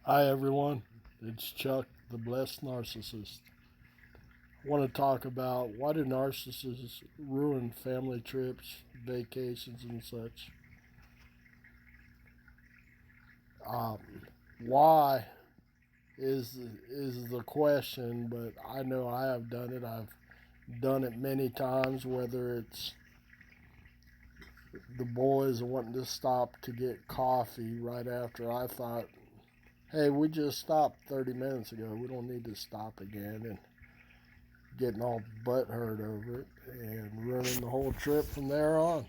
Hi everyone, it's Chuck, the blessed narcissist. I want to talk about why do narcissists ruin family trips, vacations, and such. Why is the question, but I know I have done it. I've done it many times, whether it's the boys wanting to stop to get coffee right after I thought, hey, we just stopped 30 minutes ago. We don't need to stop again. And getting all butthurt over it and ruining the whole trip from there on.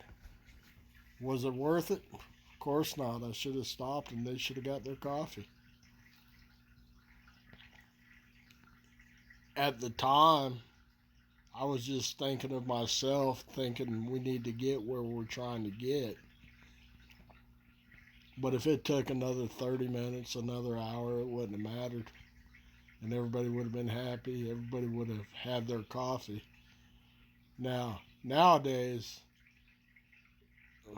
Was it worth it? Of course not. I should have stopped and they should have got their coffee. At the time, I was just thinking of myself, thinking we need to get where we're trying to get. But if it took another 30 minutes, another hour, it wouldn't have mattered. And everybody would have been happy. Everybody would have had their coffee. Nowadays,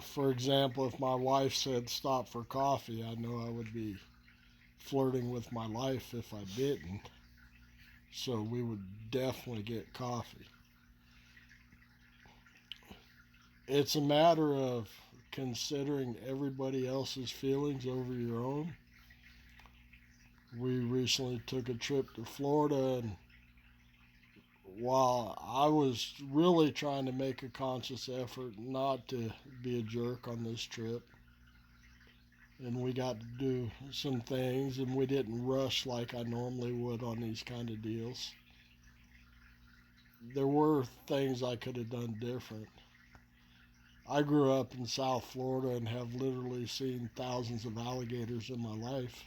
for example, if my wife said stop for coffee, I know I would be flirting with my life if I didn't. So we would definitely get coffee. It's a matter of considering everybody else's feelings over your own. We recently took a trip to Florida, and while I was really trying to make a conscious effort not to be a jerk on this trip, and we got to do some things, and we didn't rush like I normally would on these kind of deals. There were things I could have done different. I grew up in South Florida and have literally seen thousands of alligators in my life.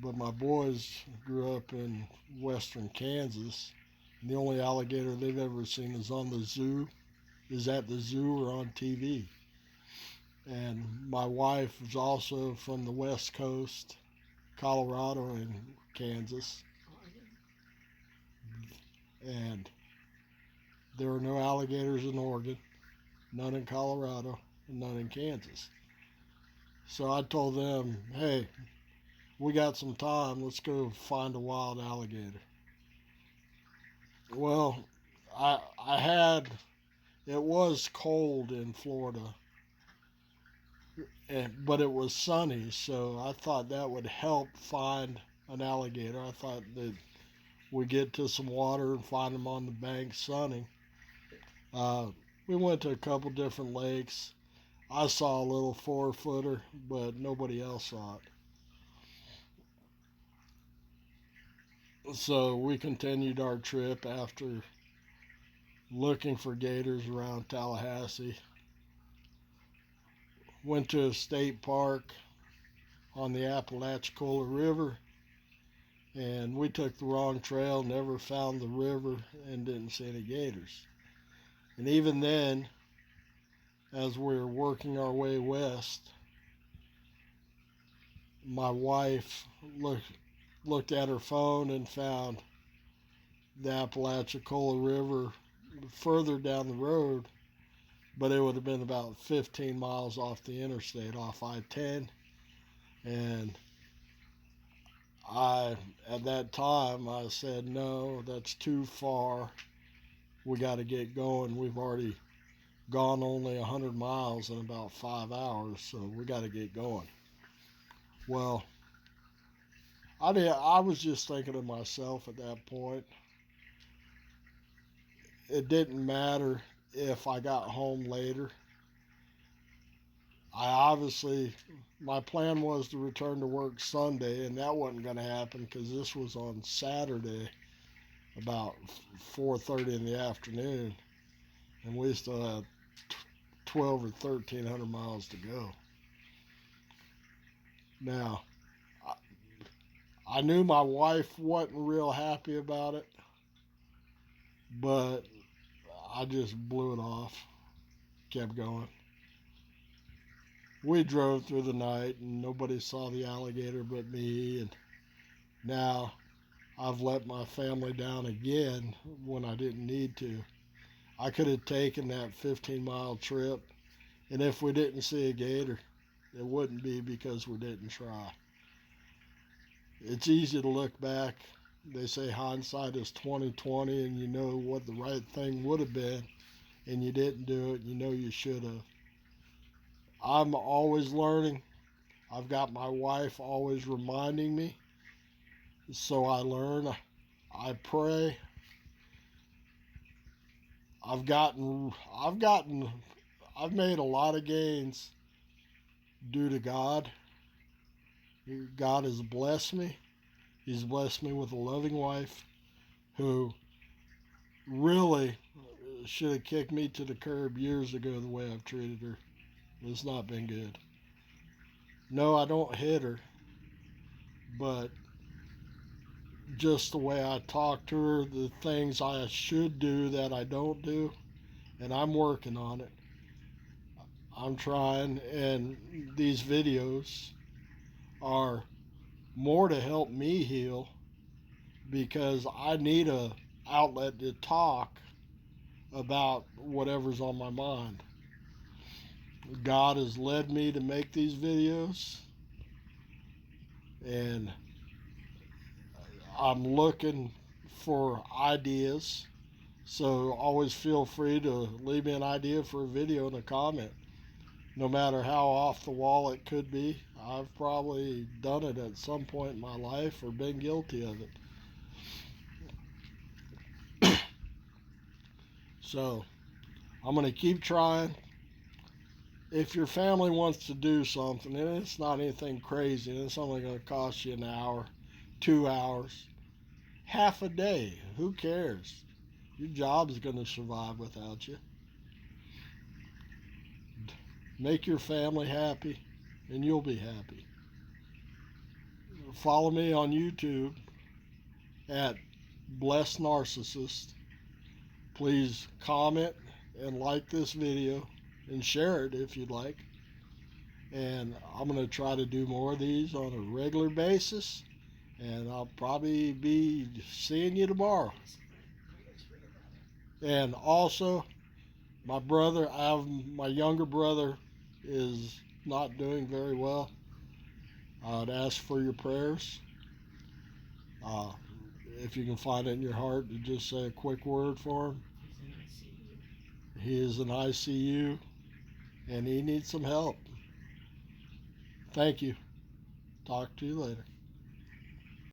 But my boys grew up in western Kansas, and the only alligator they've ever seen is at the zoo or on TV. And my wife was also from the West Coast, Colorado and Kansas. And there are no alligators in Oregon, none in Colorado, and none in Kansas. So I told them, hey, we got some time, let's go find a wild alligator. Well, I had, it was cold in Florida, but it was sunny, so I thought that would help find an alligator. I thought that we get to some water and find them on the bank sunning. Uh, we went to a couple different lakes. I saw a little 4-footer, but nobody else saw it. So we continued our trip after looking for gators around Tallahassee. Went to a state park on the Apalachicola River, and we took the wrong trail, never found the river, and didn't see any gators. And even then, as we were working our way west, my wife looked at her phone and found the Apalachicola River further down the road, but it would have been about 15 miles off the interstate, off I-10. And at that time, I said, no, that's too far. We got to get going. We've already gone only 100 miles in about 5 hours, so we got to get going. Well, I was just thinking of myself at that point. It didn't matter if I got home later. My plan was to return to work Sunday, and that wasn't going to happen because this was on Saturday about 4:30 in the afternoon, and we still had 12 or 1,300 miles to go. Now, I knew my wife wasn't real happy about it, but I just blew it off, kept going. We drove through the night and nobody saw the alligator but me, and now I've let my family down again when I didn't need to. I could have taken that 15-mile trip, and if we didn't see a gator, it wouldn't be because we didn't try. It's easy to look back. They say hindsight is 20/20, and you know what the right thing would have been, and you didn't do it. You know you should have. I'm always learning. I've got my wife always reminding me, so I learn. I pray. I've made a lot of gains due to God. God has blessed me. He's blessed me with a loving wife who really should have kicked me to the curb years ago the way I've treated her. It's not been good. No, I don't hit her, but just the way I talk to her, the things I should do that I don't do, and I'm working on it. I'm trying, and these videos are more to help me heal because I need a outlet to talk about whatever's on my mind. God has led me to make these videos, and I'm looking for ideas. So always feel free to leave me an idea for a video in a comment. No matter how off the wall it could be, I've probably done it at some point in my life or been guilty of it. So I'm going to keep trying. If your family wants to do something, and it's not anything crazy, and it's only going to cost you an hour, 2 hours, half a day, who cares? Your job's going to survive without you. Make your family happy, and you'll be happy. Follow me on YouTube at Blessed Narcissist. Please comment and like this video and share it if you'd like. And I'm going to try to do more of these on a regular basis. And I'll probably be seeing you tomorrow. And also, my younger brother is not doing very well. I'd ask for your prayers. If you can find it in your heart to just say a quick word for him. He is in ICU and he needs some help. Thank you. Talk to you later.